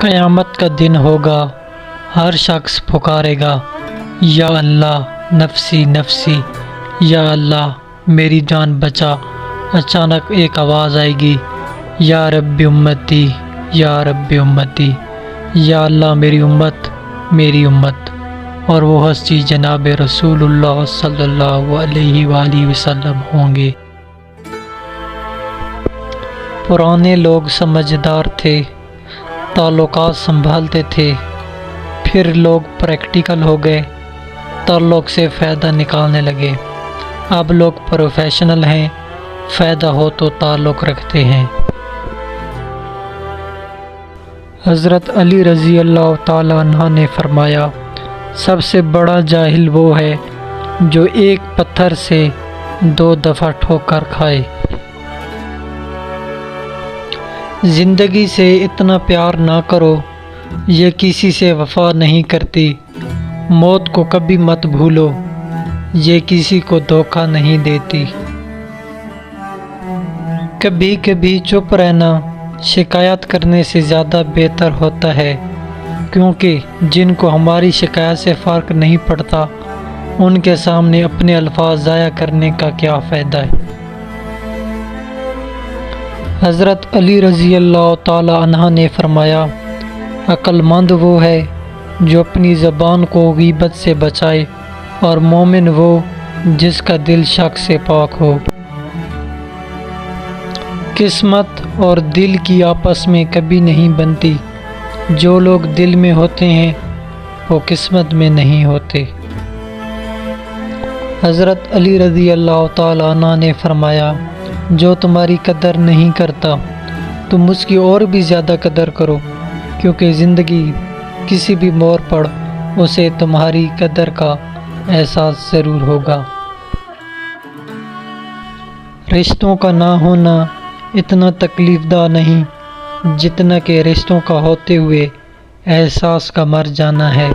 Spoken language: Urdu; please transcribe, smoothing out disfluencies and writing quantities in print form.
قیامت کا دن ہوگا، ہر شخص پکارے گا یا اللہ نفسی نفسی، یا اللہ میری جان بچا۔ اچانک ایک آواز آئے گی، یا رب امتی یا رب امتی، یا اللہ میری امت میری امت، اور وہ ہستی جناب رسول اللہ صلی اللہ علیہ وآلہ وسلم ہوں گے۔ پرانے لوگ سمجھدار تھے، تعلقات سنبھالتے تھے، پھر لوگ پریکٹیکل ہو گئے، تعلق سے فائدہ نکالنے لگے۔ اب لوگ پروفیشنل ہیں، فائدہ ہو تو تعلق رکھتے ہیں۔ حضرت علی رضی اللہ تعالیٰ عنہ نے فرمایا، سب سے بڑا جاہل وہ ہے جو ایک پتھر سے 2 دفعہ ٹھوکر کھائے۔ زندگی سے اتنا پیار نہ کرو، یہ کسی سے وفا نہیں کرتی۔ موت کو کبھی مت بھولو، یہ کسی کو دھوکہ نہیں دیتی۔ کبھی کبھی چپ رہنا شکایت کرنے سے زیادہ بہتر ہوتا ہے، کیونکہ جن کو ہماری شکایت سے فرق نہیں پڑتا، ان کے سامنے اپنے الفاظ ضائع کرنے کا کیا فائدہ ہے۔ حضرت علی رضی اللہ تعالی عنہ نے فرمایا، عقل مند وہ ہے جو اپنی زبان کو غیبت سے بچائے، اور مومن وہ جس کا دل شک سے پاک ہو۔ قسمت اور دل کی آپس میں کبھی نہیں بنتی، جو لوگ دل میں ہوتے ہیں وہ قسمت میں نہیں ہوتے۔ حضرت علی رضی اللہ تعالیٰ عنہ نے فرمایا، جو تمہاری قدر نہیں کرتا تم اس کی اور بھی زیادہ قدر کرو، کیونکہ زندگی کسی بھی موڑ پر اسے تمہاری قدر کا احساس ضرور ہوگا۔ رشتوں کا نہ ہونا اتنا تکلیف دہ نہیں جتنا کہ رشتوں کا ہوتے ہوئے احساس کا مر جانا ہے۔